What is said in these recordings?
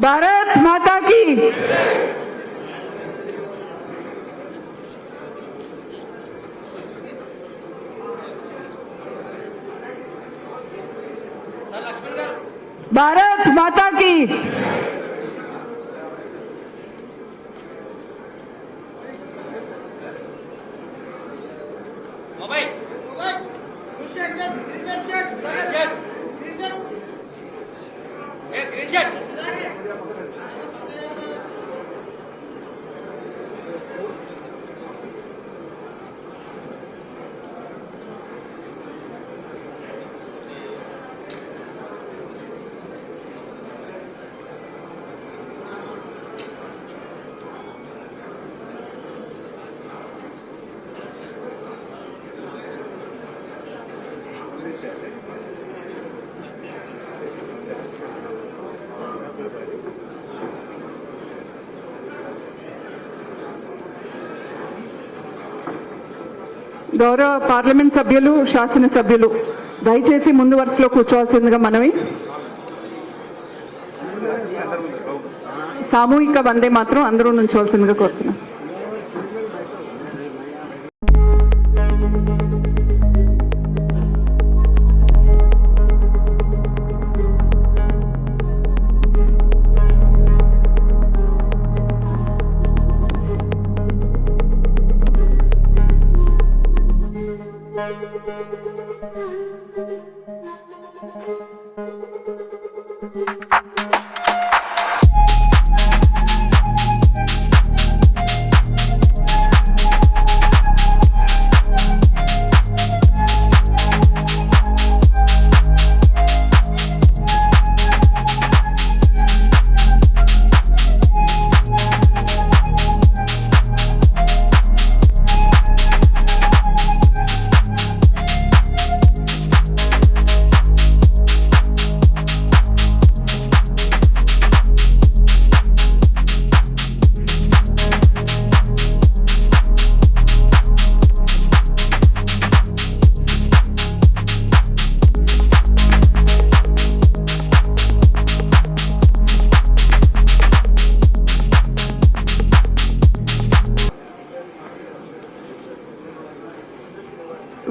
भारत माता की भारत माता की గౌరవ పార్లమెంట్ సభ్యులు శాసన సభ్యులు దయచేసి ముందు వరుసలో కూర్చోవాల్సిందిగా మనవి. సామూహిక వందే మాత్రం అందరూ నుంచోవాల్సిందిగా కోరుతున్నాం.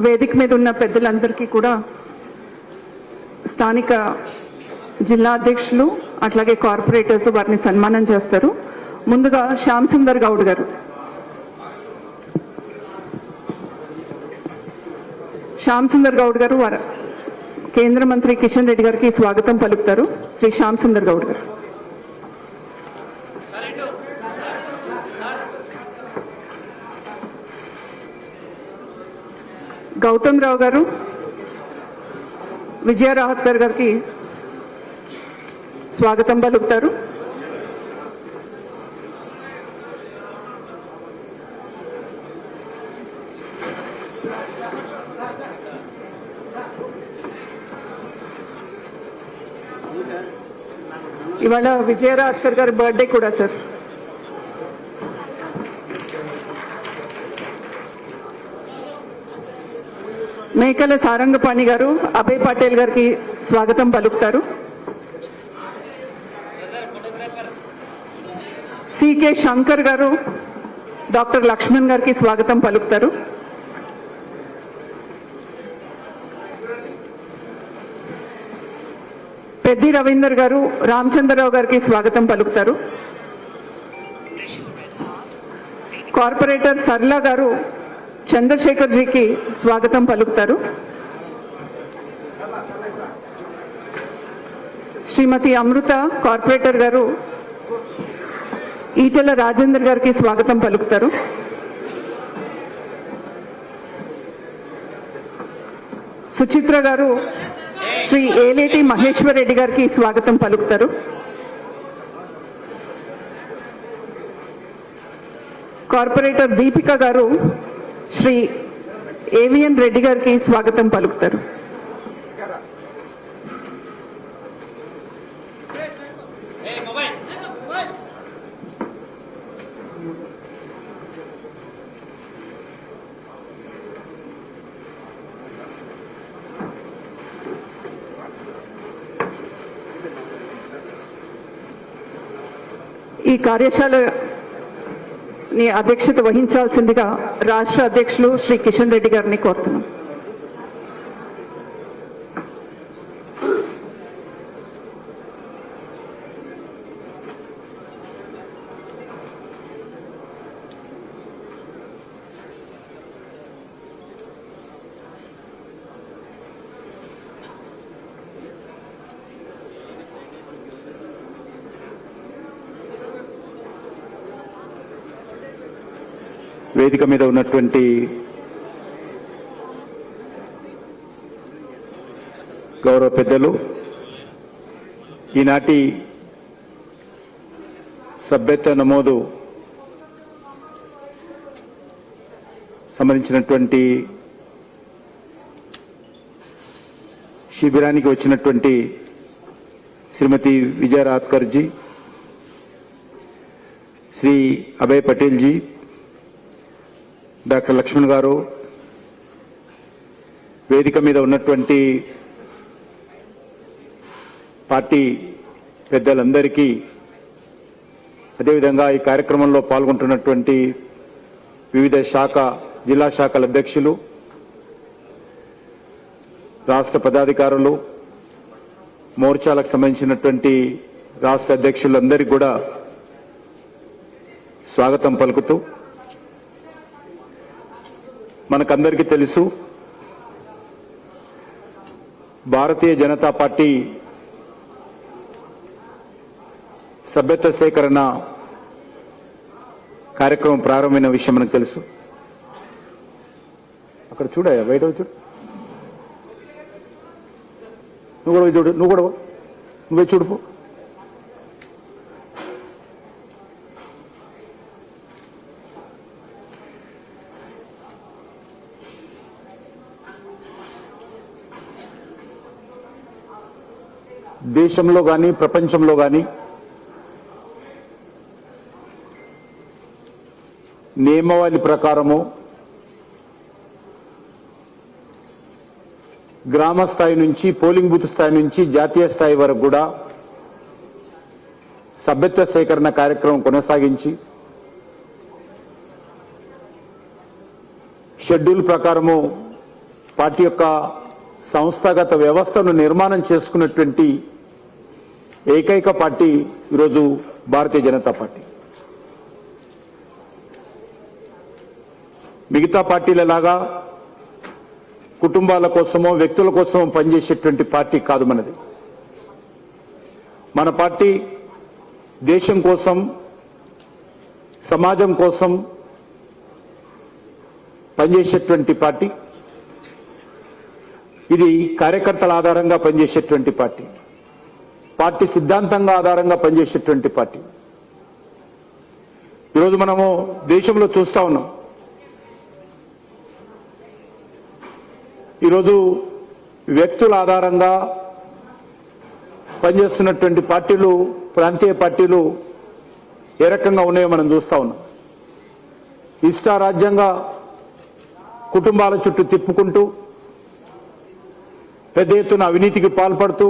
వేదిక మీద ఉన్న పెద్దలందరికీ కూడా స్థానిక జిల్లా అధ్యక్షులు అట్లాగే కార్పొరేటర్స్ వారిని సన్మానం చేస్తారు. ముందుగా శ్యామ్ సుందర్ గౌడ్ గారు. శ్యామ్ సుందర్ గౌడ్ గారు కేంద్ర మంత్రి కిషన్ రెడ్డి గారికి స్వాగతం పలుకుతారు. శ్రీ శ్యామ్ సుందర్ గౌడ్ గారు. గౌతమ్ రావు గారు విజయ రాహత్కర్ గారికి స్వాగతం పలుకుతారు. ఇవాళ విజయ రాహత్కర్ గారి బర్త్డే కూడా సార్. మేకల సారంగపాణి గారు అభయ్ పటేల్ గారికి స్వాగతం పలుకుతారు. సికే శంకర్ గారు డాక్టర్ లక్ష్మణ్ గారికి స్వాగతం పలుకుతారు. పెద్ది రవీందర్ గారు రామచంద్రరావు గారికి స్వాగతం పలుకుతారు. కార్పొరేటర్ సర్లా గారు చంద్రశేఖర్ జీకి స్వాగతం పలుకుతారు. శ్రీమతి అమృత కార్పొరేటర్ గారు ఈటెల రాజేందర్ గారికి స్వాగతం పలుకుతారు. సుచిత్ర గారు శ్రీ ఏలేటి మహేశ్వర్ రెడ్డి గారికి స్వాగతం పలుకుతారు. కార్పొరేటర్ దీపిక గారు శ్రీ ఏవిఎన్ రెడ్డి గారికి స్వాగతం పలుకుతారు. ఈ కార్యశాలని అధ్యక్షత వహించాల్సిందిగా రాష్ట్ర అధ్యక్షులు శ్రీ కిషన్ రెడ్డి గారిని కోరుతున్నాం. వేదిక మీద ఉన్నటువంటి గౌరవ పెద్దలు, ఈనాటి సభ్యత్వ నమోదు సంబంధించినటువంటి శిబిరానికి వచ్చినటువంటి శ్రీమతి విజయ రాత్కర్ జీ, శ్రీ అభయ్ పటేల్ జీ, డాక్టర్ లక్ష్మణ్ గారు, వేదిక మీద ఉన్నటువంటి పార్టీ పెద్దలందరికీ, అదేవిధంగా ఈ కార్యక్రమంలో పాల్గొంటున్నటువంటి వివిధ జిల్లా శాఖల అధ్యక్షులు, రాష్ట్ర పదాధికారులు, మోర్చాలకు సంబంధించినటువంటి రాష్ట్ర అధ్యక్షులందరికీ కూడా స్వాగతం పలుకుతూ, మనకందరికీ తెలుసు భారతీయ జనతా పార్టీ సభ్యత్వ సేకరణ కార్యక్రమం ప్రారంభమైన విషయం మనకు తెలుసు. అక్కడ చూడయా, బయట చూడు, నువ్వే చూడుపో. దేశంలో కానీ ప్రపంచంలో కానీ నియమావళి ప్రకారము గ్రామ స్థాయి నుంచి పోలింగ్ బూత్ స్థాయి నుంచి జాతీయ స్థాయి వరకు కూడా సభ్యత్వ సేకరణ కార్యక్రమం కొనసాగించి షెడ్యూల్ ప్రకారము పార్టీ యొక్క సంస్థాగత వ్యవస్థను నిర్మాణం చేసుకున్నటువంటి ఏకైక పార్టీ ఈరోజు భారతీయ జనతా పార్టీ. మిగతా పార్టీలలాగా కుటుంబాల కోసమో వ్యక్తుల కోసమో పనిచేసేటువంటి పార్టీ కాదు మనది. మన పార్టీ దేశం కోసం, సమాజం కోసం పనిచేసేటువంటి పార్టీ. ఇది కార్యకర్తల ఆధారంగా పనిచేసేటువంటి పార్టీ, పార్టీ సిద్ధాంతంగా ఆధారంగా పనిచేసేటువంటి పార్టీ. ఈరోజు మనము దేశంలో చూస్తా ఉన్నాం, ఈరోజు వ్యక్తుల ఆధారంగా పనిచేస్తున్నటువంటి పార్టీలు, ప్రాంతీయ పార్టీలు ఏ రకంగా ఉన్నాయో మనం చూస్తా ఉన్నాం. ఇష్టారాజ్యంగా కుటుంబాల చుట్టూ తిప్పుకుంటూ పెద్ద ఎత్తున అవినీతికి పాల్పడుతూ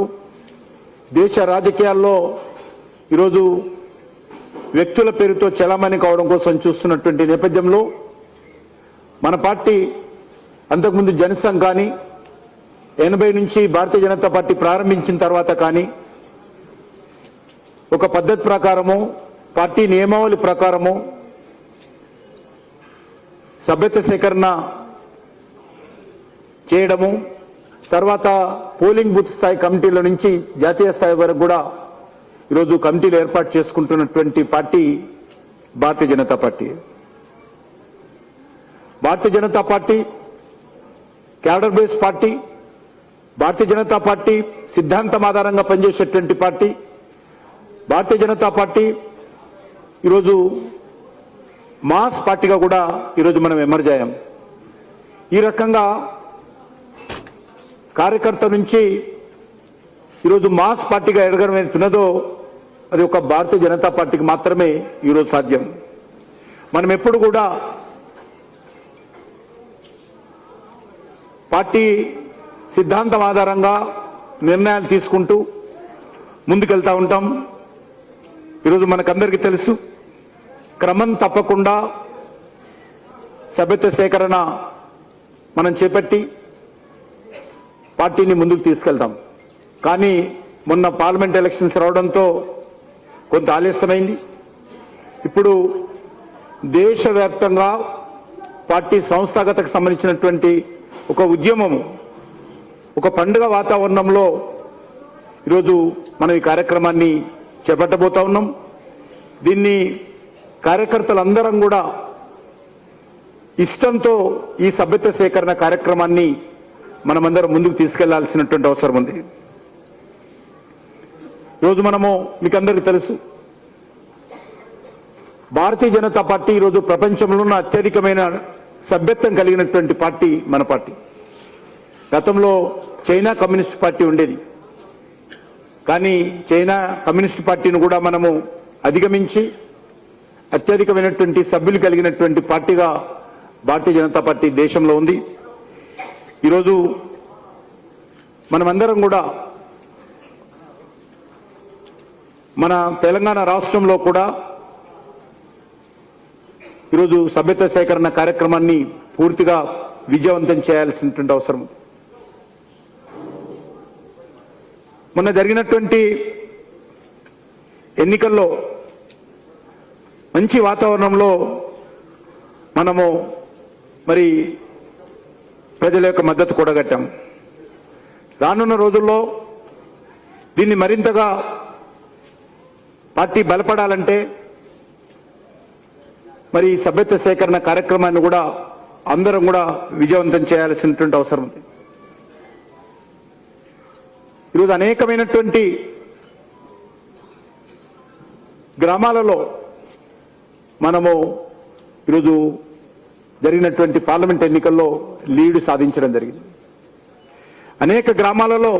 దేశ రాజకీయాల్లో ఈరోజు వ్యక్తుల పేరుతో చలామణి కావడం కోసం చూస్తున్నటువంటి నేపథ్యంలో మన పార్టీ అంతకుముందు జనసంఘ్ కానీ 80 నుంచి భారతీయ జనతా పార్టీ ప్రారంభించిన తర్వాత కానీ ఒక పద్ధతి ప్రకారము, పార్టీ నియమావళి ప్రకారము సభ్యత్వ సేకరణ చేయడము, తర్వాత పోలింగ్ బూత్ స్థాయి కమిటీల నుంచి జాతీయ స్థాయి వరకు కూడా ఈరోజు కమిటీలు ఏర్పాటు చేసుకుంటున్నటువంటి party Bharatiya Janata party. Bharatiya Janata party cadre base party, Bharatiya Janata party సిద్ధాంతం ఆధారంగా పనిచేసేటువంటి పార్టీ. భారతీయ జనతా పార్టీ ఈరోజు మాస్ పార్టీగా కూడా ఈరోజు మనం ఎమర్జ్ అయ్యాం. ఈ రకంగా కార్యకర్త నుంచి ఈరోజు మాస్ పార్టీగా ఎదగడమేతున్నదో అది ఒక భారతీయ జనతా పార్టీకి మాత్రమే ఈరోజు సాధ్యం. మనం ఎప్పుడు కూడా పార్టీ సిద్ధాంతం ఆధారంగా నిర్ణయాలు తీసుకుంటూ ముందుకెళ్తా ఉంటాం. ఈరోజు మనకందరికీ తెలుసు, క్రమం తప్పకుండా సభ్యత్వ సేకరణ మనం చేపట్టి పార్టీని ముందుకు తీసుకెళ్తాం. కానీ మొన్న పార్లమెంట్ ఎలక్షన్స్ రావడంతో కొంత ఆలస్యమైంది. ఇప్పుడు దేశవ్యాప్తంగా పార్టీ సంస్థాగతకు సంబంధించినటువంటి ఒక ఉద్యమము, ఒక పండుగ వాతావరణంలో ఈరోజు మనం ఈ కార్యక్రమాన్ని చేపట్టబోతా ఉన్నాం. దీన్ని కార్యకర్తలందరం కూడా ఇష్టంతో ఈ సభ్యత్వ సేకరణ కార్యక్రమాన్ని మనమందరం ముందుకు తీసుకెళ్లాల్సినటువంటి అవసరం ఉంది. ఈరోజు మనము మీకు అందరికీ తెలుసు, భారతీయ జనతా పార్టీ ఈరోజు ప్రపంచంలో ఉన్న అత్యధికమైన సభ్యత్వం కలిగినటువంటి పార్టీ మన పార్టీ. గతంలో చైనా కమ్యూనిస్ట్ పార్టీ ఉండేది, కానీ చైనా కమ్యూనిస్ట్ పార్టీని కూడా మనము అధిగమించి అత్యధికమైనటువంటి సభ్యులు కలిగినటువంటి పార్టీగా భారతీయ జనతా పార్టీ దేశంలో ఉంది. ఈరోజు మనమందరం కూడా మన తెలంగాణ రాష్ట్రంలో కూడా ఈరోజు సభ్యత్వ సేకరణ కార్యక్రమాన్ని పూర్తిగా విజయవంతం చేయాల్సినటువంటి అవసరం ఉంది. మొన్న జరిగినటువంటి ఎన్నికల్లో మంచి వాతావరణంలో మనము మరి ప్రజల యొక్క మద్దతు కూడగట్టాం. రానున్న రోజుల్లో దీన్ని మరింతగా పార్టీ బలపడాలంటే మరి సభ్యత్వ సేకరణ కార్యక్రమాన్ని కూడా అందరం కూడా విజయవంతం చేయాల్సినటువంటి అవసరం ఉంది. ఈరోజు అనేకమైనటువంటి గ్రామాలలో మనము ఈరోజు జరిగినటువంటి పార్లమెంట్ ఎన్నికల్లో లీడ్ సాధించడం జరిగింది. అనేక గ్రామాలలో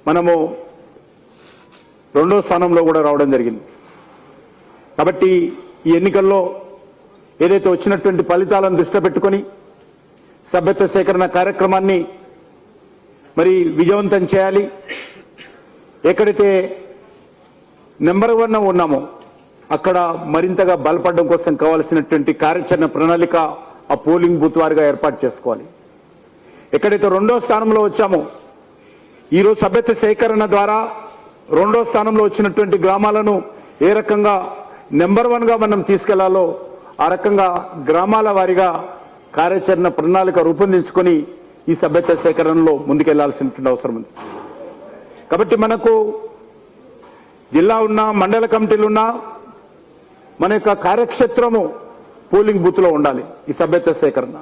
మనము 2వ స్థానంలో కూడా రావడం జరిగింది. కాబట్టి ఈ ఎన్నికల్లో ఏదైతే వచ్చినటువంటి ఫలితాలను దృష్టిలో పెట్టుకొని సభ్యత్వ సేకరణ కార్యక్రమాన్ని మరి విజయవంతం చేయాలి. ఎక్కడైతే నెంబర్ 1 ఉన్నామో అక్కడ మరింతగా బలపడడం కోసం కావాల్సినటువంటి కార్యాచరణ ప్రణాళిక ఆ పోలింగ్ బూత్ వారిగా ఏర్పాటు చేసుకోవాలి. ఎక్కడైతే 2వ స్థానంలో వచ్చామో ఈరోజు సభ్యత్వ సేకరణ ద్వారా 2వ స్థానంలో వచ్చినటువంటి గ్రామాలను ఏ రకంగా నెంబర్ 1గా మనం తీసుకెళ్లాలో ఆ రకంగా గ్రామాల వారీగా కార్యాచరణ ప్రణాళిక రూపొందించుకొని ఈ సభ్యత్వ సేకరణలో ముందుకెళ్లాల్సిన అవసరం ఉంది. కాబట్టి మనకు జిల్లా ఉన్నా, మండల కమిటీలు ఉన్నా, మన యొక్క కార్యక్షేత్రము పోలింగ్ బూత్ లో ఉండాలి. ఈ సభ్యత్వ సేకరణ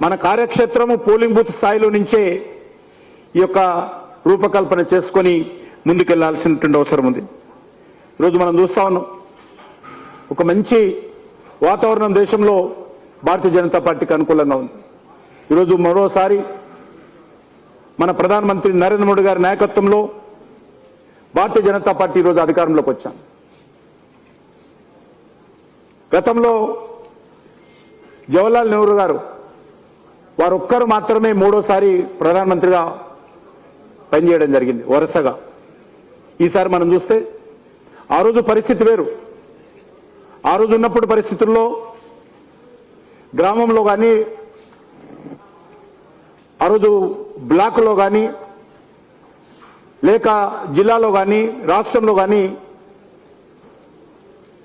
మన కార్యక్షేత్రము పోలింగ్ బూత్ స్థాయిలో నుంచే ఈ యొక్క రూపకల్పన చేసుకొని ముందుకెళ్లాల్సినటువంటి అవసరం ఉంది. ఈరోజు మనం చూస్తా ఉన్నాం, ఒక మంచి వాతావరణం దేశంలో భారతీయ జనతా పార్టీకి అనుకూలంగా ఉంది. ఈరోజు మరోసారి మన ప్రధానమంత్రి నరేంద్ర మోడీ గారి నాయకత్వంలో భారతీయ జనతా పార్టీ ఈరోజు అధికారంలోకి వచ్చాం. గతంలో జవహర్లాల్ నెహ్రూ గారు వారు ఒక్కరు మాత్రమే 3వసారి ప్రధానమంత్రిగా పనిచేయడం జరిగింది వరుసగా. ఈసారి మనం చూస్తే ఆ రోజు పరిస్థితి వేరు. ఆ రోజు ఉన్నప్పుడు పరిస్థితుల్లో గ్రామంలో కానీ, ఆ రోజు బ్లాక్లో కానీ, లేక జిల్లాలో కానీ, రాష్ట్రంలో కానీ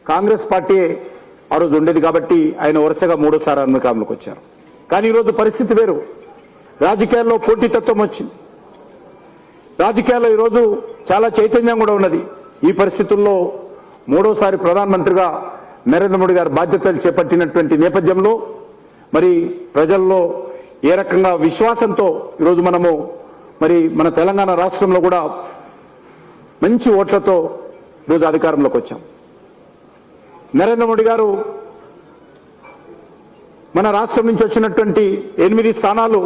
కాంగ్రెస్ పార్టీ ఆ రోజు ఉండేది. కాబట్టి ఆయన వరుసగా 3వసారి అధికారంలోకి వచ్చారు. కానీ ఈరోజు పరిస్థితి వేరు. రాజకీయాల్లో పోటీతత్వం వచ్చింది. రాజకీయాల్లో ఈరోజు చాలా చైతన్యం కూడా ఉన్నది. ఈ పరిస్థితుల్లో 3వసారి ప్రధానమంత్రిగా నరేంద్ర మోడీ గారు బాధ్యతలు చేపట్టినటువంటి నేపథ్యంలో మరి ప్రజల్లో ఏ రకంగా విశ్వాసంతో ఈరోజు మనము మరి మన తెలంగాణ రాష్ట్రంలో కూడా మంచి ఓట్లతో ఈరోజు అధికారంలోకి వచ్చాం. నరేంద్ర మోడీ గారు మన రాష్ట్రం నుంచి వచ్చినటువంటి 8 స్థానాలు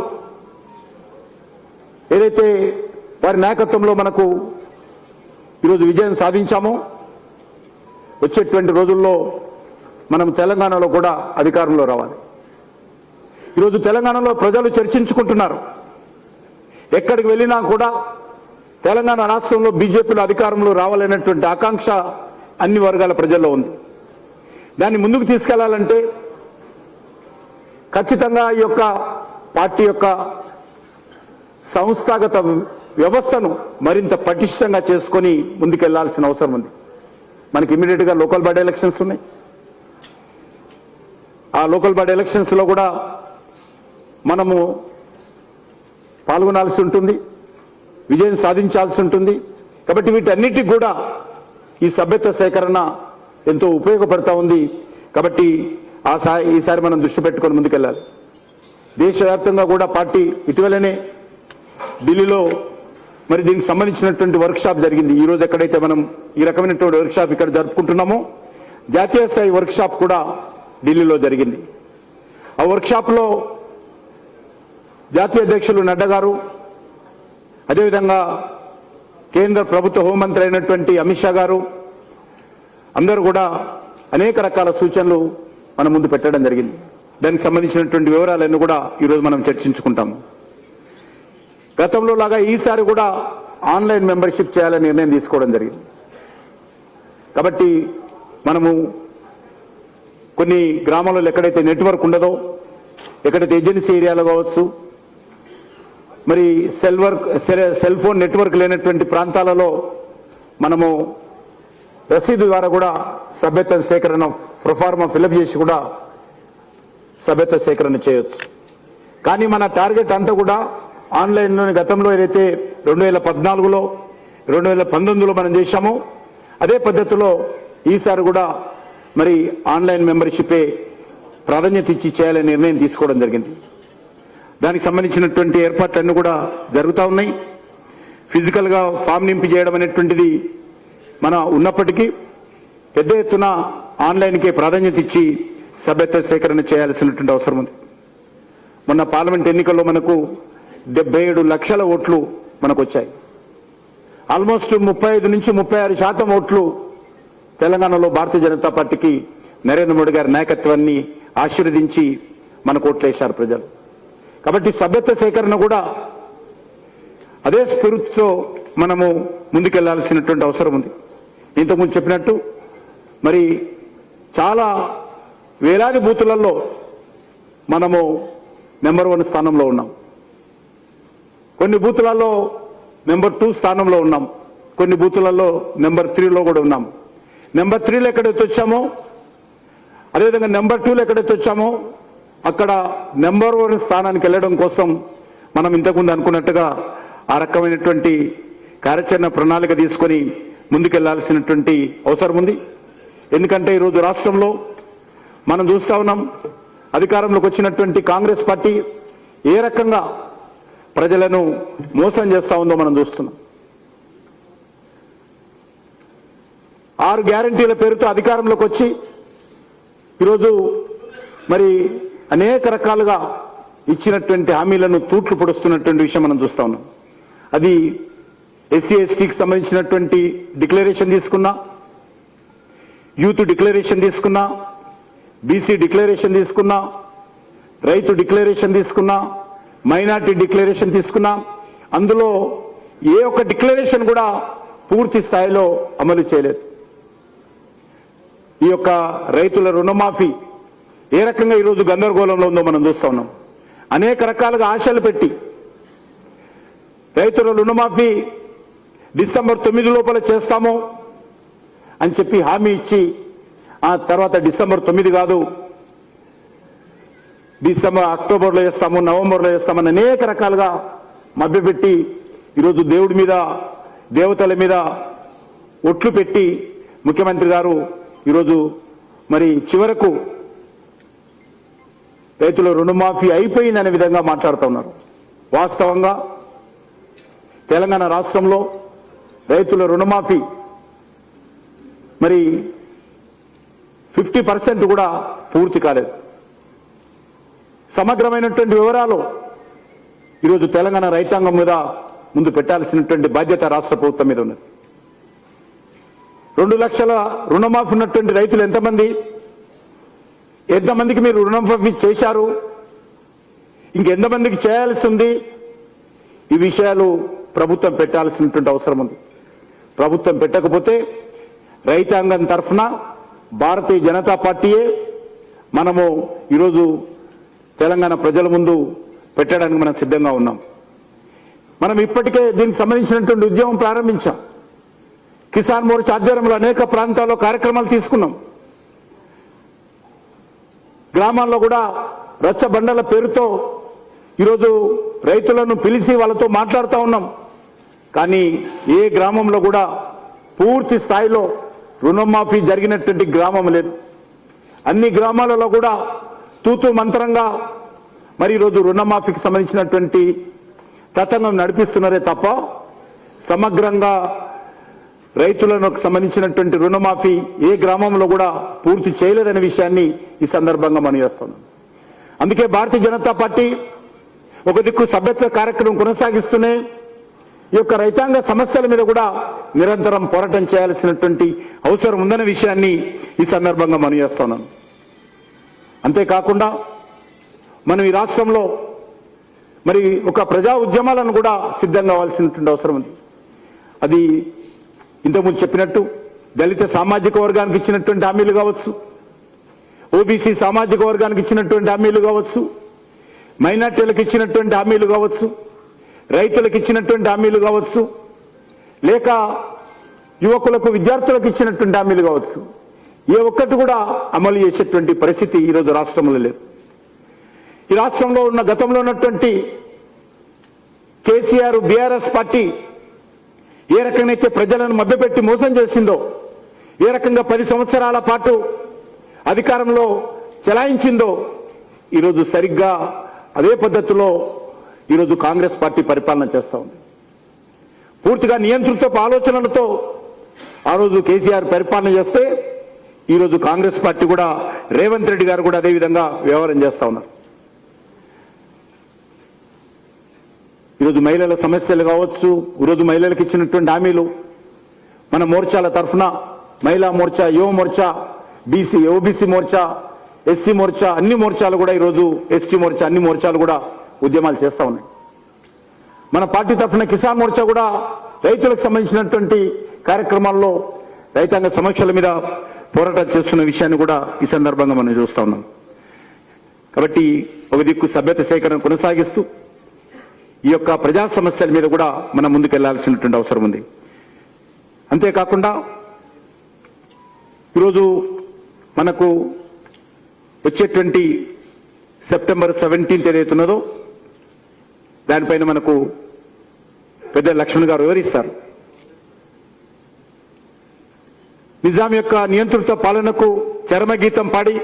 ఏదైతే వారి నాయకత్వంలో మనకు ఈరోజు విజయం సాధించామో, వచ్చేటువంటి రోజుల్లో మనం తెలంగాణలో కూడా అధికారంలో రావాలి. ఈరోజు తెలంగాణలో ప్రజలు చర్చించుకుంటున్నారు. ఎక్కడికి వెళ్ళినా కూడా తెలంగాణ రాష్ట్రంలో బీజేపీలో అధికారంలో రావాలనేటువంటి ఆకాంక్ష అన్ని వర్గాల ప్రజల్లో ఉంది. దాన్ని ముందుకు తీసుకెళ్లాలంటే ఖచ్చితంగా ఈ యొక్క పార్టీ యొక్క సంస్థాగత వ్యవస్థను మరింత పటిష్టంగా చేసుకొని ముందుకెళ్లాల్సిన అవసరం ఉంది. మనకి ఇమీడియట్గా లోకల్ బాడీ ఎలక్షన్స్ ఉన్నాయి. ఆ లోకల్ బాడీ ఎలక్షన్స్లో కూడా మనము పాల్గొనాల్సి ఉంటుంది, విజయం సాధించాల్సి ఉంటుంది. కాబట్టి వీటన్నిటికి కూడా ఈ సభ్యత్వ సేకరణ ఎంతో ఉపయోగపడతా ఉంది. కాబట్టి ఈసారి మనం దృష్టి పెట్టుకొని ముందుకెళ్ళాలి. దేశవ్యాప్తంగా కూడా పార్టీ ఇటీవలనే ఢిల్లీలో మరి దీనికి సంబంధించినటువంటి వర్క్షాప్ జరిగింది. ఈ రోజు ఎక్కడైతే మనం ఈ రకమైనటువంటి వర్క్షాప్ ఇక్కడ జరుపుకుంటున్నామో జాతీయ స్థాయి వర్క్షాప్ కూడా ఢిల్లీలో జరిగింది. ఆ వర్క్షాప్లో జాతీయ అధ్యక్షులు నడ్డా గారు, అదేవిధంగా కేంద్ర ప్రభుత్వ హోంమంత్రి అయినటువంటి అమిత్ షా గారు అందరూ కూడా అనేక రకాల సూచనలు మన ముందు పెట్టడం జరిగింది. దానికి సంబంధించినటువంటి వివరాలన్నీ కూడా ఈరోజు మనం చర్చించుకుంటాము. గతంలో లాగా ఈసారి కూడా ఆన్లైన్ మెంబర్షిప్ చేయాలని నిర్ణయం తీసుకోవడం జరిగింది. కాబట్టి మనము కొన్ని గ్రామాలలో ఎక్కడైతే నెట్వర్క్ ఉండదో, ఎక్కడైతే ఏజెన్సీ ఏరియాలో కావచ్చు, మరి సెల్ ఫోన్ నెట్వర్క్ లేనటువంటి ప్రాంతాలలో మనము రసీదు ద్వారా కూడా సభ్యత్వ సేకరణ ప్రొఫార్మా ఫిలప్ చేసి కూడా సభ్యత్వ సేకరణ చేయొచ్చు. కానీ మన టార్గెట్ అంతా కూడా ఆన్లైన్లోని గతంలో ఏదైతే 2014లో 2019లో మనం చేశామో అదే పద్ధతిలో ఈసారి కూడా మరి ఆన్లైన్ మెంబర్షిపే ప్రాధాన్యత ఇచ్చి చేయాలనే నిర్ణయం తీసుకోవడం జరిగింది. దానికి సంబంధించినటువంటి ఏర్పాట్లన్నీ కూడా జరుగుతూ ఉన్నాయి. ఫిజికల్గా ఫామ్ నింపి చేయడం అనేటువంటిది మన ఉన్నప్పటికీ పెద్ద ఎత్తున ఆన్లైన్కే ప్రాధాన్యత ఇచ్చి సభ్యత్వ సేకరణ చేయాల్సినటువంటి అవసరం ఉంది. మొన్న పార్లమెంట్ ఎన్నికల్లో మనకు 77 లక్షల ఓట్లు మనకు వచ్చాయి. ఆల్మోస్ట్ 35 నుంచి 36% ఓట్లు తెలంగాణలో భారతీయ జనతా పార్టీకి నరేంద్ర మోడీ గారి నాయకత్వాన్ని ఆశీర్వదించి మనకు ఓట్లు వేశారు ప్రజలు. కాబట్టి సభ్యత్వ సేకరణ కూడా అదే స్పిరిట్తో మనము ముందుకెళ్లాల్సినటువంటి అవసరం ఉంది. ఇంతకుముందు చెప్పినట్టు మరి చాలా వేలాది బూతులలో మనము నెంబర్ 1 స్థానంలో ఉన్నాం, కొన్ని బూతులలో నెంబర్ 2 స్థానంలో ఉన్నాం, కొన్ని బూతులలో నెంబర్ 3లో కూడా ఉన్నాం. నెంబర్ 3లో ఎక్కడైతే వచ్చామో అదేవిధంగా నెంబర్ 2లో ఎక్కడైతే వచ్చామో అక్కడ నెంబర్ 1 స్థానానికి వెళ్ళడం కోసం మనం ఇంతకుముందు అనుకున్నట్టుగా ఆ రకమైనటువంటి కార్యాచరణ ప్రణాళిక తీసుకొని ముందుకెళ్లాల్సినటువంటి అవసరం ఉంది. ఎందుకంటే ఈరోజు రాష్ట్రంలో మనం చూస్తా ఉన్నాం, అధికారంలోకి వచ్చినటువంటి కాంగ్రెస్ పార్టీ ఏ రకంగా ప్రజలను మోసం చేస్తా ఉందో మనం చూస్తున్నాం. 6 గ్యారంటీల పేరుతో అధికారంలోకి వచ్చి ఈరోజు మరి అనేక రకాలుగా ఇచ్చినటువంటి హామీలను తూట్లు పొడుస్తున్నటువంటి విషయం మనం చూస్తా ఉన్నాం. అది ఎస్సీ ఎస్టీకి సంబంధించినటువంటి డిక్లరేషన్ తీసుకున్నా, యూత్ డిక్లరేషన్ తీసుకున్నా, బీసీ డిక్లరేషన్ తీసుకున్నా, రైతు డిక్లరేషన్ తీసుకున్నా, మైనార్టీ డిక్లరేషన్ తీసుకున్నా, అందులో ఏ ఒక్క డిక్లరేషన్ కూడా పూర్తి స్థాయిలో అమలు చేయలేదు. ఈ యొక్క రైతుల రుణమాఫీ ఏ రకంగా ఈరోజు గందరగోళంలో ఉందో మనం చూస్తా ఉన్నాం. అనేక రకాలుగా ఆశలు పెట్టి రైతుల రుణమాఫీ డిసెంబర్ 9 లోపల చేస్తాము అని చెప్పి హామీ ఇచ్చి ఆ తర్వాత డిసెంబర్ 9 కాదు, అక్టోబర్లో చేస్తాము, నవంబర్లో చేస్తామని అనేక రకాలుగా మభ్యపెట్టి ఈరోజు దేవుడి మీద దేవతల మీద ఒట్లు పెట్టి ముఖ్యమంత్రి గారు ఈరోజు మరి చివరకు రైతుల రుణమాఫీ అయిపోయిందనే విధంగా మాట్లాడుతూ ఉన్నారు. వాస్తవంగా తెలంగాణ రాష్ట్రంలో రైతుల రుణమాఫీ మరి 50% కూడా పూర్తి కాలేదు. సమగ్రమైనటువంటి వివరాలు ఈరోజు తెలంగాణ రైతాంగం మీద ముందు పెట్టాల్సినటువంటి బాధ్యత రాష్ట్ర ప్రభుత్వం మీద ఉన్నది. 2 లక్షల రుణమాఫీ ఉన్నటువంటి రైతులు ఎంతమందికి మీరు రుణమాఫీ చేశారు, ఇంకెంతమందికి చేయాల్సి ఉంది, ఈ విషయాలు ప్రభుత్వం పెట్టాల్సినటువంటి అవసరం ఉంది. ప్రభుత్వం పెట్టకపోతే రైతాంగం తరఫున భారతీయ జనతా పార్టీయే మనము ఈరోజు తెలంగాణ ప్రజల ముందు పెట్టడానికి మనం సిద్ధంగా ఉన్నాం. మనం ఇప్పటికే దీనికి సంబంధించినటువంటి ఉద్యమం ప్రారంభించాం. కిసాన్ మోర్చా ఆధ్వర్యంలో అనేక ప్రాంతాల్లో కార్యక్రమాలు తీసుకున్నాం. గ్రామాల్లో కూడా రచ్చబండల పేరుతో ఈరోజు రైతులను పిలిచి వాళ్ళతో మాట్లాడుతూ ఉన్నాం. కానీ ఏ గ్రామంలో కూడా పూర్తి స్థాయిలో రుణమాఫీ జరిగినటువంటి గ్రామం లేదు. అన్ని గ్రామాలలో కూడా తూతూ మంత్రంగా మరి ఈరోజు రుణమాఫీకి సంబంధించినటువంటి తతంగం నడిపిస్తున్నారే తప్ప సమగ్రంగా రైతులకు సంబంధించినటువంటి రుణమాఫీ ఏ గ్రామంలో కూడా పూర్తి చేయలేదనే విషయాన్ని ఈ సందర్భంగా మనం చేస్తున్నాం. అందుకే భారతీయ జనతా పార్టీ ఒక దిక్కు సభ్యత్వ కార్యక్రమం కొనసాగిస్తూనే ఈ యొక్క రైతాంగ సమస్యల మీద కూడా నిరంతరం పోరాటం చేయాల్సినటువంటి అవసరం ఉందనే విషయాన్ని ఈ సందర్భంగా మనం చేస్తున్నాం. అంతేకాకుండా మనం ఈ రాష్ట్రంలో మరి ఒక ప్రజా ఉద్యమాలను కూడా సిద్ధం కావాల్సినటువంటి అవసరం ఉంది. అది ఇంతకుముందు చెప్పినట్టు దళిత సామాజిక వర్గానికి ఇచ్చినటువంటి హామీలు కావచ్చు, ఓబీసీ సామాజిక వర్గానికి ఇచ్చినటువంటి హామీలు కావచ్చు, మైనార్టీలకు ఇచ్చినటువంటి హామీలు కావచ్చు, రైతులకు ఇచ్చినటువంటి హామీలు కావచ్చు, లేక యువకులకు విద్యార్థులకు ఇచ్చినటువంటి హామీలు కావచ్చు, ఏ ఒక్కటి కూడా అమలు చేసేటువంటి పరిస్థితి ఈరోజు రాష్ట్రంలో లేదు. ఈ రాష్ట్రంలో ఉన్న గతంలో ఉన్నటువంటి కేసీఆర్ బీఆర్ఎస్ పార్టీ ఏ రకంగా ప్రజలను మభ్యపెట్టి మోసం చేసిందో, ఏ రకంగా 10 సంవత్సరాల పాటు అధికారంలో చెలాయించిందో ఈరోజు సరిగ్గా అదే పద్ధతిలో ఈరోజు కాంగ్రెస్ పార్టీ పరిపాలన చేస్తూ ఉంది. పూర్తిగా నియంతృత్వపు ఆలోచనలతో ఆ రోజు కేసీఆర్ పరిపాలన చేస్తే ఈరోజు కాంగ్రెస్ పార్టీ కూడా రేవంత్ రెడ్డి గారు కూడా అదేవిధంగా వ్యవహారం చేస్తూ ఉన్నారు. ఈరోజు మహిళల సమస్యలు కావచ్చు, ఈరోజు మహిళలకు ఇచ్చినటువంటి హామీలు మన మోర్చాల తరఫున మహిళా మోర్చా, యువ Morcha, BC OBC Morcha, SC Morcha, అన్ని మోర్చాలు కూడా ఈరోజు ఎస్టీ మోర్చా, అన్ని మోర్చాలు కూడా ఉద్యమాలు చేస్తూ ఉన్నాయి. మన పార్టీ తరఫున కిసాన్ మోర్చా కూడా రైతులకు సంబంధించినటువంటి కార్యక్రమాల్లో రైతాంగ సమస్యల మీద పోరాటం చేస్తున్న విషయాన్ని కూడా ఈ సందర్భంగా మనం చూస్తూ ఉన్నాం. కాబట్టి ఒక దిక్కు సభ్యత సేకరణ కొనసాగిస్తూ ఈ యొక్క ప్రజా సమస్యల మీద కూడా మనం ముందుకెళ్లాల్సినటువంటి అవసరం ఉంది. అంతేకాకుండా ఈరోజు మనకు వచ్చేటువంటి సెప్టెంబర్ 17 ఏదైతే ఉన్నదో దానిపైన మనకు పెద్ద లక్ష్మణ్ గారు వివరిస్తారు. నిజాం యొక్క నియంతృత్వ పాలనకు చరమగీతం పాడి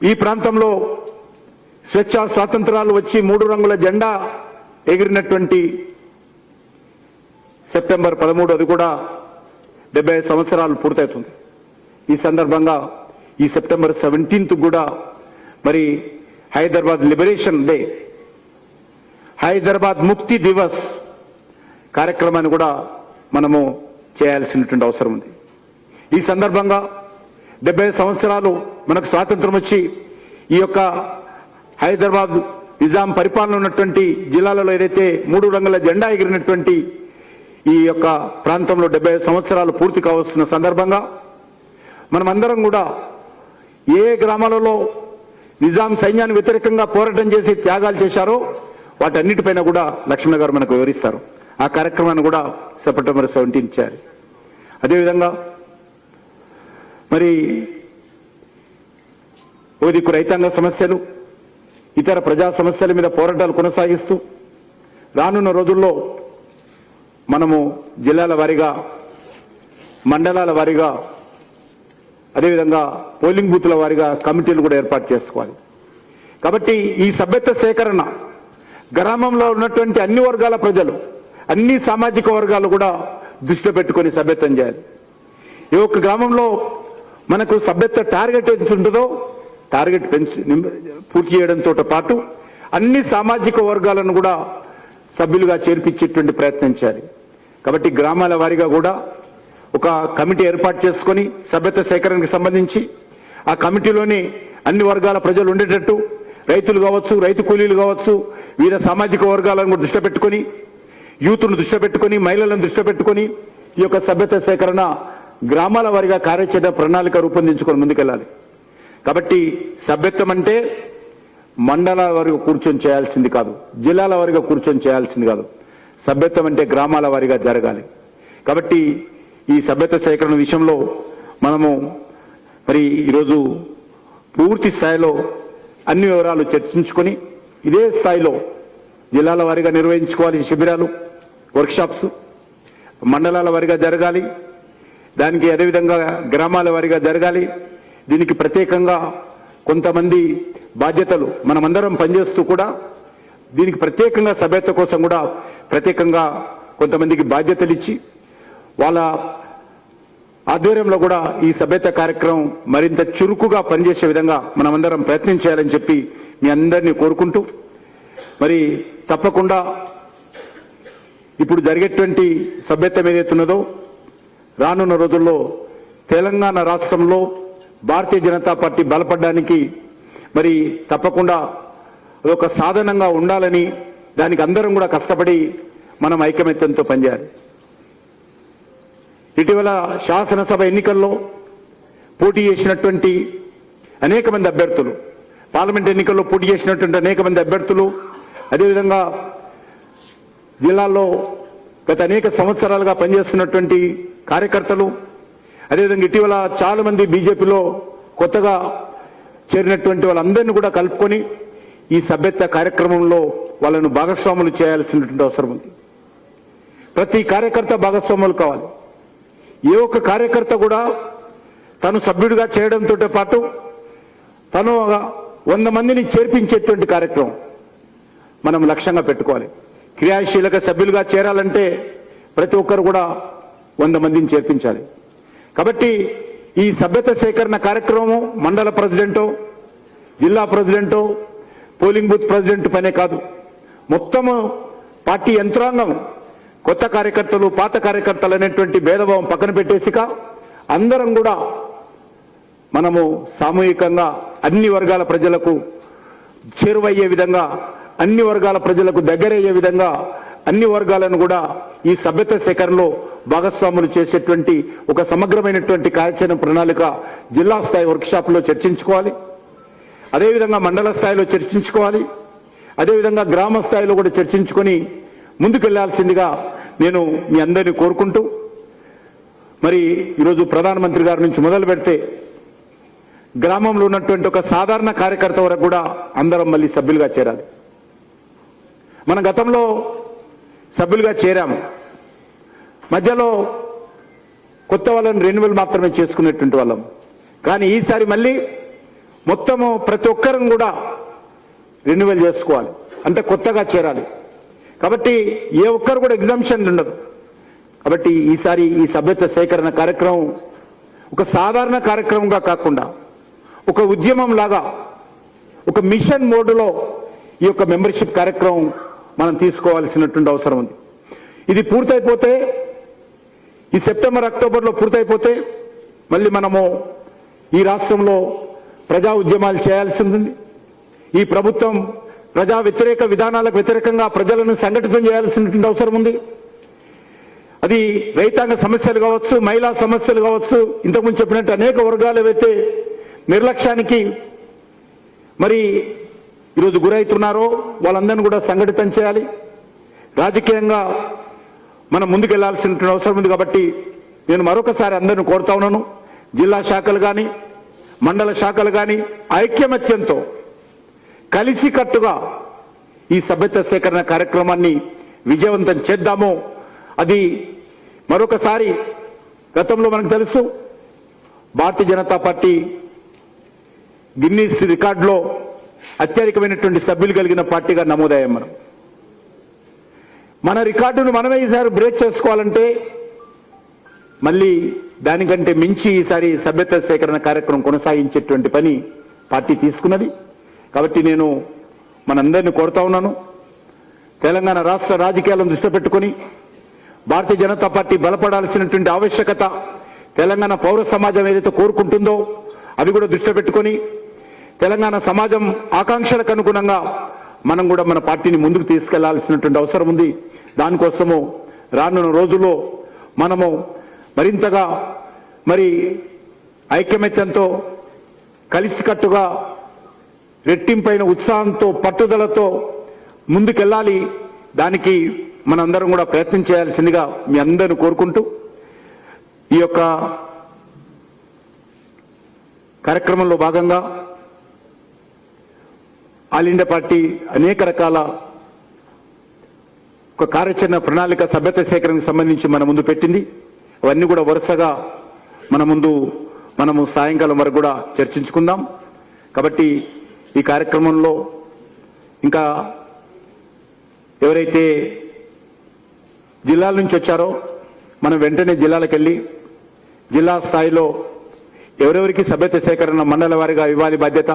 ఈ ప్రాంతంలో స్వేచ్ఛా స్వాతంత్రాలు వచ్చి 3 రంగుల జెండా ఎగిరినటువంటి సెప్టెంబర్ 13 అది కూడా 75 సంవత్సరాలు పూర్తవుతుంది. ఈ సందర్భంగా ఈ సెప్టెంబర్ 17 కూడా మరి హైదరాబాద్ లిబరేషన్ డే, హైదరాబాద్ ముక్తి దివస్ కార్యక్రమాన్ని కూడా మనము చేయాల్సినటువంటి అవసరం ఉంది. ఈ సందర్భంగా 75 సంవత్సరాలు మనకు స్వాతంత్రం వచ్చి ఈ యొక్క హైదరాబాద్ నిజాం పరిపాలన ఉన్నటువంటి జిల్లాలలో ఏదైతే 3 రంగుల జెండా ఎగిరినటువంటి ఈ యొక్క ప్రాంతంలో 75 సంవత్సరాలు పూర్తి కావస్తున్న సందర్భంగా మనమందరం కూడా ఏ గ్రామాలలో నిజాం సైన్యానికి వ్యతిరేకంగా పోరాటం చేసి త్యాగాలు చేశారో వాటన్నిటిపైన కూడా లక్ష్మణ గారు మనకు వివరిస్తారు. ఆ కార్యక్రమాన్ని కూడా సెప్టెంబర్ 17 చేయాలి. అదేవిధంగా మరి ఓ దిక్కు రైతాంగ సమస్యలు, ఇతర ప్రజా సమస్యల మీద పోరాటాలు కొనసాగిస్తూ రానున్న రోజుల్లో మనము జిల్లాల వారీగా, మండలాల వారీగా, అదేవిధంగా పోలింగ్ బూత్ల వారీగా కమిటీలు కూడా ఏర్పాటు చేసుకోవాలి. కాబట్టి ఈ సభ్యత్వ సేకరణ గ్రామంలో ఉన్నటువంటి అన్ని వర్గాల ప్రజలు, అన్ని సామాజిక వర్గాలు కూడా దృష్టిలో పెట్టుకొని సభ్యత్వం చేయాలి. ఈ ఒక్క గ్రామంలో మనకు సభ్యత్వ టార్గెట్ ఎంత ఉంటుందో టార్గెట్ పూర్తి చేయడంతో పాటు అన్ని సామాజిక వర్గాలను కూడా సభ్యులుగా చేర్పించేటువంటి ప్రయత్నం చేయాలి. కాబట్టి గ్రామాల వారీగా కూడా ఒక కమిటీ ఏర్పాటు చేసుకొని సభ్యత్వ సేకరణకు సంబంధించి ఆ కమిటీలోని అన్ని వర్గాల ప్రజలు ఉండేటట్టు, రైతులు కావచ్చు, రైతు కూలీలు కావచ్చు, వివిధ సామాజిక వర్గాలను కూడా దృష్టి పెట్టుకొని, యూత్ను దృష్టి పెట్టుకొని, మహిళలను దృష్టి పెట్టుకొని ఈ యొక్క సభ్యత్వ సేకరణ గ్రామాల వారీగా కార్యాచరణ ప్రణాళిక రూపొందించుకొని ముందుకెళ్ళాలి. కాబట్టి సభ్యత్వం అంటే మండలాల వారీగా కూర్చొని చేయాల్సింది కాదు, జిల్లాల వారీగా కూర్చొని చేయాల్సింది కాదు. సభ్యత్వం అంటే గ్రామాల వారీగా జరగాలి. కాబట్టి ఈ సభ్యత్వ సేకరణ విషయంలో మనము మరి ఈరోజు పూర్తి స్థాయిలో అన్ని వివరాలు చర్చించుకొని ఇదే స్థాయిలో జిల్లాల వారీగా నిర్వహించుకోవాలి. శిబిరాలు, వర్క్షాప్స్ మండలాల వారీగా జరగాలి. దానికి అదేవిధంగా గ్రామాల వారీగా జరగాలి. దీనికి ప్రత్యేకంగా కొంతమంది బాధ్యతలు మనమందరం పనిచేస్తూ కూడా దీనికి ప్రత్యేకంగా సభ్యత్వ కోసం కూడా ప్రత్యేకంగా కొంతమందికి బాధ్యతలు ఇచ్చి వాళ్ళ ఆధ్వర్యంలో కూడా ఈ సభ్యత్వ కార్యక్రమం మరింత చురుకుగా పనిచేసే విధంగా మనమందరం ప్రయత్నం చేయాలని చెప్పి మీ అందరినీ కోరుకుంటూ మరి తప్పకుండా ఇప్పుడు జరిగేటువంటి సభ్యత్వం ఏదైతున్నదో రానున్న రోజుల్లో తెలంగాణ రాష్ట్రంలో భారతీయ జనతా పార్టీ బలపడడానికి మరి తప్పకుండా అదొక సాధనంగా ఉండాలని దానికి అందరం కూడా కష్టపడి మనం ఐకమత్యంతో పనిచేయాలి. ఇటీవల శాసనసభ ఎన్నికల్లో పోటీ చేసినటువంటి అనేక మంది అభ్యర్థులు, పార్లమెంట్ ఎన్నికల్లో పోటీ చేసినటువంటి అనేక మంది అభ్యర్థులు, అదేవిధంగా జిల్లాల్లో గత అనేక సంవత్సరాలుగా పనిచేస్తున్నటువంటి కార్యకర్తలు, అదేవిధంగా ఇటీవల చాలా మంది బీజేపీలో కొత్తగా చేరినటువంటి వాళ్ళందరినీ కూడా కలుపుకొని ఈ సభ్యత్వ కార్యక్రమంలో వాళ్ళను భాగస్వాములు చేయాల్సినటువంటి అవసరం ఉంది. ప్రతి కార్యకర్త భాగస్వాములు కావాలి. ఏ ఒక్క కార్యకర్త కూడా తను సభ్యుడిగా చేయడంతో పాటు తను 100 మందిని చేర్పించేటువంటి కార్యక్రమం మనం లక్ష్యంగా పెట్టుకోవాలి. క్రియాశీలక సభ్యులుగా చేరాలంటే ప్రతి ఒక్కరు కూడా 100 మందిని చేర్పించాలి. కాబట్టి ఈ సభ్యత సేకరణ కార్యక్రమం మండల ప్రెసిడెంటో, జిల్లా ప్రెసిడెంటో, పోలింగ్ బూత్ ప్రెసిడెంట్ పనే కాదు. మొత్తము పార్టీ యంత్రాంగం, కొత్త కార్యకర్తలు, పాత కార్యకర్తలు అనేటువంటి భేదభావం పక్కన పెట్టేసిక అందరం కూడా మనము సామూహికంగా అన్ని వర్గాల ప్రజలకు చేరువయ్యే విధంగా, అన్ని వర్గాల ప్రజలకు దగ్గరయ్యే విధంగా అన్ని వర్గాలను కూడా ఈ సభ్యత సేకరణలో భాగస్వాములు చేసేటువంటి ఒక సమగ్రమైనటువంటి కార్యాచరణ ప్రణాళిక జిల్లా స్థాయి వర్క్షాప్లో చర్చించుకోవాలి. అదేవిధంగా మండల స్థాయిలో చర్చించుకోవాలి. అదేవిధంగా గ్రామ స్థాయిలో కూడా చర్చించుకొని ముందుకెళ్లాల్సిందిగా నేను మీ అందరినీ కోరుకుంటూ మరి ఈరోజు ప్రధానమంత్రి గారి నుంచి మొదలు పెడితే గ్రామంలో ఉన్నటువంటి ఒక సాధారణ కార్యకర్త వరకు కూడా అందరం మళ్ళీ సభ్యులుగా చేరాలి. మన గతంలో సభ్యులుగా చేరాము, మధ్యలో కొత్త వాళ్ళని రెన్యువల్ మాత్రమే చేసుకునేటువంటి వాళ్ళం. కానీ ఈసారి మళ్ళీ మొత్తము ప్రతి ఒక్కరం కూడా రెన్యువల్ చేసుకోవాలి, అంటే కొత్తగా చేరాలి. కాబట్టి ఏ ఒక్కరు కూడా ఎగ్జామ్షన్ ఉండదు. కాబట్టి ఈసారి ఈ సభ్యత్వ సేకరణ కార్యక్రమం ఒక సాధారణ కార్యక్రమంగా కాకుండా ఒక ఉద్యమం లాగా, ఒక మిషన్ మోడ్లో ఈ యొక్క మెంబర్షిప్ కార్యక్రమం మనం తీసుకోవాల్సినటువంటి అవసరం ఉంది. ఇది పూర్తయిపోతే, ఈ సెప్టెంబర్ అక్టోబర్లో పూర్తయిపోతే మళ్ళీ మనము ఈ రాష్ట్రంలో ప్రజా ఉద్యమాలు చేయాల్సి ఉంటుంది. ఈ ప్రభుత్వం ప్రజా వ్యతిరేక విధానాలకు వ్యతిరేకంగా ప్రజలను సంఘటితం చేయాల్సినటువంటి అవసరం ఉంది. అది రైతాంగ సమస్యలు కావచ్చు, మహిళా సమస్యలు కావచ్చు, ఇంతకుముందు చెప్పినట్టు అనేక వర్గాలు ఏవైతే నిర్లక్ష్యానికి మరి ఈరోజు గురవుతున్నారో వాళ్ళందరినీ కూడా సంఘటితం చేయాలి. రాజకీయంగా మనం ముందుకెళ్లాల్సినటువంటి అవసరం ఉంది. కాబట్టి నేను మరొకసారి అందరిని కోరుతా ఉన్నాను, జిల్లా శాఖలు కానీ మండల శాఖలు కానీ ఐక్యమత్యంతో కలిసికట్టుగా ఈ సభ్యత్వ సేకరణ కార్యక్రమాన్ని విజయవంతం చేద్దాము. అది మరొకసారి గతంలో మనకు తెలుసు, భారతీయ జనతా పార్టీ గిన్నీస్ రికార్డులో అత్యధికమైనటువంటి సభ్యులు కలిగిన పార్టీగా నమోదయ్యాం. మన రికార్డును మనమే ఈసారి బ్రేక్ చేసుకోవాలంటే మళ్ళీ దానికంటే మించి ఈసారి సభ్యత్వ సేకరణ కార్యక్రమం కొనసాగించేటువంటి పని పార్టీ తీసుకున్నది. కాబట్టి నేను మనందరినీ కోరుతా ఉన్నాను, తెలంగాణ రాష్ట్ర రాజకీయాలను దృష్టి పెట్టుకుని భారతీయ జనతా పార్టీ బలపడాల్సినటువంటి ఆవశ్యకత తెలంగాణ పౌర సమాజం ఏదైతే కోరుకుంటుందో అది కూడా దృష్టి పెట్టుకొని తెలంగాణ సమాజం ఆకాంక్షలకు అనుగుణంగా మనం కూడా మన పార్టీని ముందుకు తీసుకెళ్లాల్సినటువంటి అవసరం ఉంది. దానికోసము రానున్న రోజుల్లో మనము మరింతగా మరి ఐకమత్యంతో కలిసికట్టుగా రెట్టింపైన ఉత్సాహంతో పట్టుదలతో ముందుకెళ్ళాలి. దానికి మనందరం కూడా ప్రయత్నం చేయాల్సిందిగా మీ అందరిని కోరుకుంటూ ఈ యొక్క కార్యక్రమంలో భాగంగా ఆల్ ఇండియా పార్టీ అనేక రకాల ఒక కార్యాచరణ ప్రణాళిక సభ్యత సేకరణకు సంబంధించి మన ముందు పెట్టింది. అవన్నీ కూడా వరుసగా మనము సాయంకాలం వరకు కూడా చర్చించుకుందాం. కాబట్టి ఈ కార్యక్రమంలో ఇంకా ఎవరైతే జిల్లాల నుంచి వచ్చారో మనం వెంటనే జిల్లాలకు వెళ్ళి జిల్లా స్థాయిలో ఎవరెవరికి సభ్యత సేకరణ మండల వారీగా ఇవ్వాలి బాధ్యత.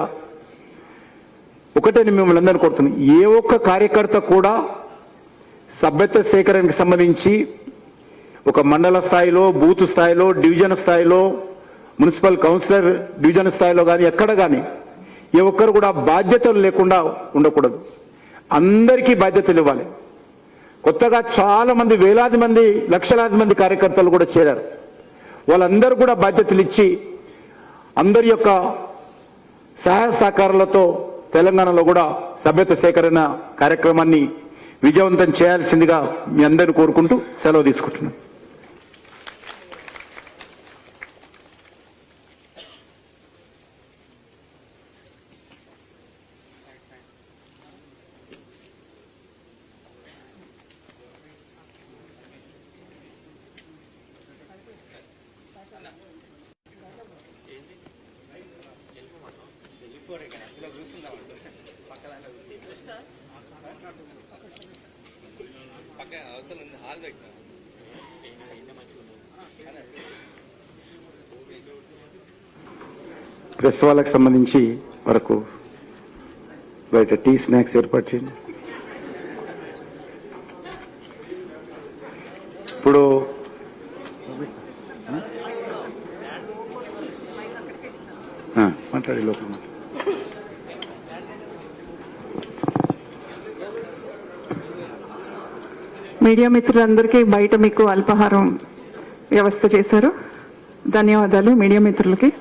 ఒకటే మిమ్మల్ని అందరినీ కోరుతున్నాను, ఏ ఒక్క కార్యకర్త కూడా సభ్యత సేకరణకు సంబంధించి ఒక మండల స్థాయిలో, బూత్ స్థాయిలో, డివిజన్ స్థాయిలో, మున్సిపల్ కౌన్సిలర్ డివిజన్ స్థాయిలో కానీ ఎక్కడ కానీ ఏ ఒక్కరు కూడా బాధ్యతలు లేకుండా ఉండకూడదు. అందరికీ బాధ్యతలు ఇవ్వాలి. కొత్తగా చాలా మంది, వేలాది మంది, లక్షలాది మంది కార్యకర్తలు కూడా చేరారు. వాళ్ళందరూ కూడా బాధ్యతలు ఇచ్చి అందరి యొక్క సహాయ సహకారాలతో తెలంగాణలో కూడా సభ్యత సేకరణ కార్యక్రమాన్ని విజయవంతం చేయాల్సిందిగా మీ అందరిని కోరుకుంటూ సెలవు తీసుకుంటున్నాను. ప్రెస్ వాళ్ళకి సంబంధించి వరకు బయట టీ స్నాక్స్ ఏర్పాటు చేయండి. ఇప్పుడు మాట్లాడి లోపల మీడియా మిత్రులందరికీ బయట మీకు అల్పాహారం వ్యవస్థ చేశారు. ధన్యవాదాలు మీడియా మిత్రులకి.